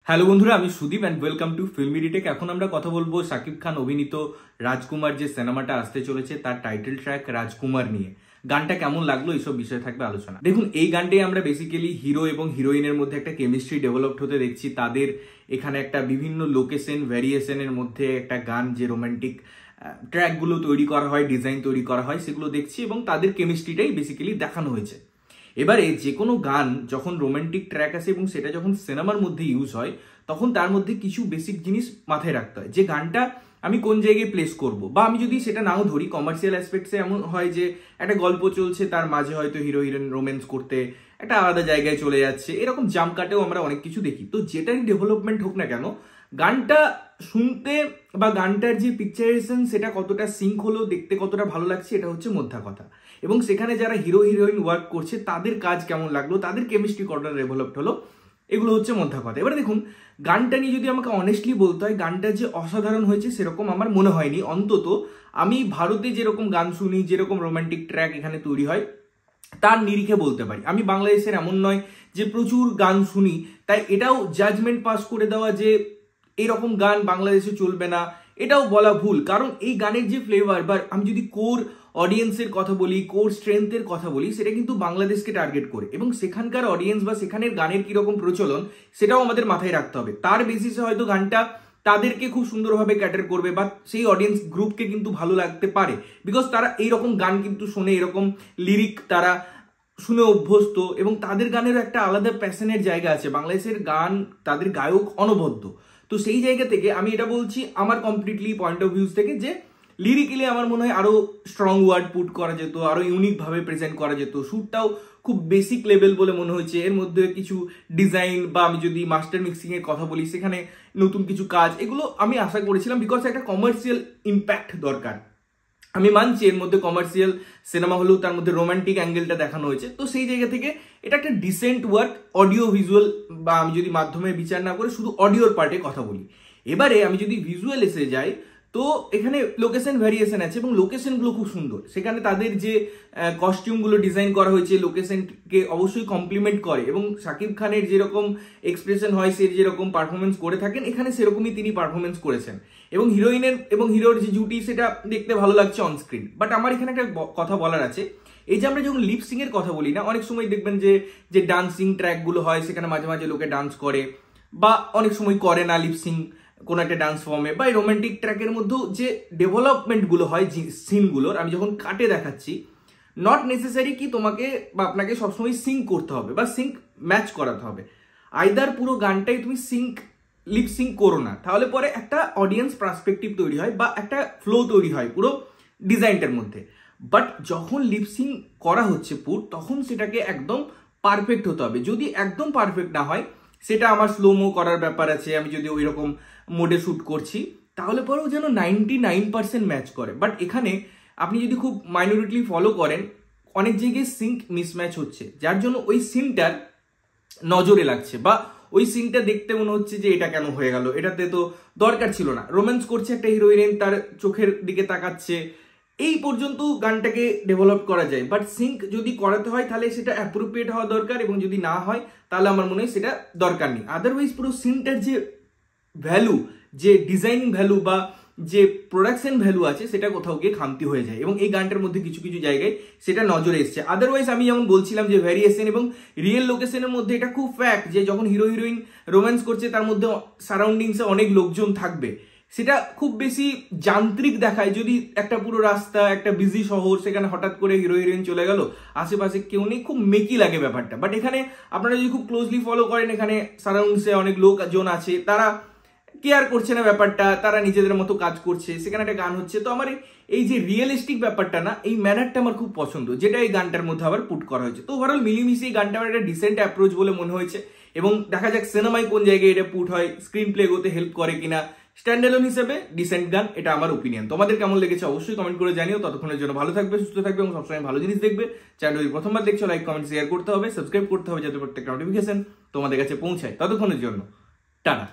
Hello বন্ধুরা, আমি Sudip and welcome to filmy retake. এখন আমরা কথা বলবো শাকিব খান অভিনীত রাজকুমার যে সিনেমাটা আসতে চলেছে তার টাইটেল ট্র্যাক রাজকুমার নিয়ে। গানটা কেমন লাগলো এইসব বিষয়ে থাকবে আলোচনা। দেখুন, এই গানটাই আমরা বেসিক্যালি হিরো এবং হিরোইনের মধ্যে একটা কেমিস্ট্রি ডেভেলপড হতে দেখছি। তাদের এখানে একটা বিভিন্ন লোকেশন ভ্যারিয়েশনের মধ্যে একটা গান, যে রোমান্টিক ট্র্যাকগুলো তৈরি করা হয়, ডিজাইন তৈরি করা হয়, সেগুলো দেখছি এবং তাদের কেমিস্ট্রিটাই বেসিক্যালি দেখানো হয়েছে। এবারে যে কোনো গান যখন রোমান্টিক ট্র্যাক আসে এবং সেটা যখন সিনেমার মধ্যে ইউজ হয়, তখন তার মধ্যে কিছু বেসিক জিনিস মাথায় রাখতে হয়। যে গানটা আমি কোন জায়গায় প্লেস করব, বা আমি যদি সেটা নাও ধরি, কমার্শিয়াল অ্যাসপেক্টসে এমন হয় যে একটা গল্প চলছে, তার মাঝে হয়তো হিরো হিরোইন রোম্যান্স করতে একটা আলাদা জায়গায় চলে যাচ্ছে, এরকম জাম্প কাটেও আমরা অনেক কিছু দেখি। তো যেটাই ডেভেলপমেন্ট হোক না কেন, গানটা শুনতে বা গানটার যে পিকচারেশন সেটা কতটা সিঙ্ক হলো, দেখতে কতটা ভালো লাগছে, এটা হচ্ছে মোদ্দা কথা। এবং সেখানে যারা হিরো হিরোইন ওয়ার্ক করছে তাদের কাজ কেমন লাগলো, তাদের কেমিস্ট্রি কতটা ডেভেলপড হলো, এগুলো হচ্ছে মোদ্দা কথা। এবারে দেখুন, গানটা নিয়ে যদি আমাকে অনেস্টলি বলতে হয়, গানটা যে অসাধারণ হয়েছে সেরকম আমার মনে হয়নি। অন্তত আমি ভারতে যেরকম গান শুনি, যেরকম রোমান্টিক ট্র্যাক এখানে তৈরি হয়, তার নিরিখে বলতে পারি। আমি বাংলাদেশের এমন নয় যে প্রচুর গান শুনি, তাই এটাও জাজমেন্ট পাস করে দেওয়া যে এইরকম গান বাংলাদেশে চলবে না, এটাও বলা ভুল। কারণ এই গানের যে ফ্লেভার, বা আমি যদি কোর অডিয়েন্সের কথা বলি, কোর স্ট্রেংথের কথা বলি, সেটা কিন্তু বাংলাদেশকে টার্গেট করে, এবং সেখানকার অডিয়েন্স বা সেখানের গানের কিরকম প্রচলন সেটাও আমাদের মাথায় রাখতে হবে। তার বেসিসে হয়তো গানটা তাদেরকে খুব সুন্দরভাবে ক্যাটার করবে, বা সেই অডিয়েন্স গ্রুপকে কিন্তু ভালো লাগতে পারে, বিকজ তারা এইরকম গান কিন্তু শোনে, এরকম লিরিক তারা শুনে অভ্যস্ত, এবং তাদের গানেরও একটা আলাদা প্যাশনের জায়গা আছে। বাংলাদেশের গান, তাদের গায়ক অনবদ্য। তো সেই জায়গা থেকে আমি এটা বলছি আমার কমপ্লিটলি পয়েন্ট অফ ভিউজ থেকে, যে লিরিক্যালি আমার মনে হয় আরো স্ট্রং ওয়ার্ড পুট করা যেত, আরো ইউনিক ভাবে প্রেজেন্ট করা যেত। শুটটাও খুব বেসিক লেভেল বলে মনে হয়েছে। এর মধ্যে কিছু ডিজাইন, বা আমি যদি মাস্টার মিক্সিং এর কথা বলি, সেখানে নতুন কিছু কাজ, এগুলো আমি আশা করেছিলাম, বিকজ একটা কমার্শিয়াল ইম্প্যাক্ট দরকার। আমি মানছি এর মধ্যে কমার্শিয়াল সিনেমা হলেও তার মধ্যে রোমান্টিক অ্যাঙ্গেলটা দেখানো হয়েছে। তো সেই জায়গা থেকে এটা একটা ডিসেন্ট ওয়ার্ক অডিও ভিজুয়াল, বা আমি যদি মাধ্যমে বিচার না করে শুধু অডিওর পার্টে কথা বলি। এবারে আমি যদি ভিজুয়াল এসে যাই, তো এখানে লোকেশন ভ্যারিয়েশন আছে এবং লোকেশনগুলো খুব সুন্দর। সেখানে তাদের যে কস্টিউমগুলো ডিজাইন করা হয়েছে লোকেশনকে অবশ্যই কমপ্লিমেন্ট করে, এবং শাকিব খানের যেরকম এক্সপ্রেশন হয়, সে যেরকম পারফরমেন্স করে থাকেন, এখানে সেরকমই তিনি পারফরমেন্স করেছেন। এবং হিরোইনের এবং হিরোর যে জুটি, সেটা দেখতে ভালো লাগছে অন স্ক্রিন। বাট আমার এখানে একটা কথা বলার আছে। এই যে আমরা যখন লিপসিং এর কথা বলি না, অনেক সময় দেখবেন যে ডান্সিং ট্র্যাকগুলো হয়, সেখানে মাঝে মাঝে লোকে ডান্স করে, বা অনেক সময় করে না লিপসিং কোনো একটা ডান্স ফর্মে, বা এই রোমান্টিক ট্র্যাকের মধ্যেও যে ডেভেলপমেন্টগুলো হয় সিনগুলোর, আমি যখন কাটে দেখাচ্ছি, নট নেসেসারি কি তোমাকে বা আপনাকে সবসময় সিঙ্ক করতে হবে বা সিঙ্ক ম্যাচ করাতে হবে। আইদার পুরো গানটাই তুমি লিপ সিঙ্ক করো না, তাহলে পরে একটা অডিয়েন্স পার্সপেক্টিভ তৈরি হয় বা একটা ফ্লো তৈরি হয় পুরো ডিজাইনটার মধ্যে। বাট যখন লিপসিং করা হচ্ছে তখন সেটাকে একদম পারফেক্ট হতে হবে। যদি একদম পারফেক্ট না হয়, সেটা আমার স্লোমো করার ব্যাপার আছে। আমি যদি ওই রকম মোডে শ্যুট করছি, তাহলে পরেও যেন 99% ম্যাচ করে। বাট এখানে আপনি যদি খুব মাইনরিটলি ফলো করেন, অনেক জায়গায় সিঙ্ক মিসম্যাচ হচ্ছে, যার জন্য ওই সিনটার নজরে লাগছে, বা ওই সিনটা দেখতে মনে হচ্ছে যে এটা কেন হয়ে গেল, এটাতে তো দরকার ছিল না। রোম্যান্স করছে একটা হিরোইন, তার চোখের দিকে তাকাচ্ছে, এই পর্যন্ত গানটাকে ডেভেলপ করা যায়। বাট সিঙ্ক যদি করাতে হয়, তাহলে সেটা অ্যাপ্রোপ্রিয়েট হওয়া দরকার, এবং যদি না হয় তাহলে আমার মনে হয় সেটা দরকার নেই। আদারওয়াইজ পুরো সিনটার যে ভ্যালু, যে ডিজাইনিং ভ্যালু বা যে প্রোডাকশন ভ্যালু আছে, সেটা কোথাও গিয়ে খামতি হয়ে যায়, এবং এই গানটার মধ্যে কিছু কিছু জায়গায় সেটা নজরে এসছে। আদারওয়াইজ আমি যেমন বলছিলাম যে ভ্যারিয়েশন এবং রিয়েল লোকেশনের মধ্যে এটা খুব ফ্যাক্ট, যে যখন হিরো হিরোইন রোম্যান্স করছে, তার মধ্যে সারাউন্ডিংসে অনেক লোকজন থাকবে, সেটা খুব বেশি যান্ত্রিক দেখায়। যদি একটা পুরো রাস্তা, একটা বিজি শহর, সেখানে হঠাৎ করে হিরো হিরোইন চলে গেল, আশেপাশে কেউ নেই, খুব মেকি লাগে ব্যাপারটা। বাট এখানে আপনারা যদি খুব ক্লোজলি ফলো করেন, এখানে সারাউন্ডসে অনেক লোকজন আছে, তারা কেয়ার করছে না ব্যাপারটা, তারা নিজেদের মতো কাজ করছে, সেখানে একটা গান হচ্ছে। তো আমার এই যে রিয়েলিস্টিক ব্যাপারটা না, এই ম্যানারটা আমার খুব পছন্দ, যেটা এই গানটার মধ্যে আবার পুট করা হয়েছে। তো ওভারঅল মিলিমিশে এই গানটা আমার একটা ডিসেন্ট অ্যাপ্রোচ বলে মনে হয়েছে, এবং দেখা যাক সিনেমায় কোন জায়গায় এটা পুট হয়, স্ক্রিন প্লে করতে হেল্প করে কিনা। স্ট্যান্ডঅ্যালোন হিসেবে ডিসেন্ট গান, এটা আমার ওপিনিয়ন। তোমাদের কেমন লেগেছে অবশ্যই কমেন্ট করে জানিও। ততক্ষণের জন্য ভালো থাকবে, সুস্থ থাকবে, এবং সবসময় ভালো জিনিস দেখবে। চ্যানেল যদি প্রথমবার দেখছো, লাইক কমেন্ট শেয়ার করতে হবে, সাবস্ক্রাইব করতে হবে, যাতে প্রত্যেকটা নোটিফিকেশন তোমাদের কাছে পৌঁছায়। ততক্ষণের জন্য টাটা।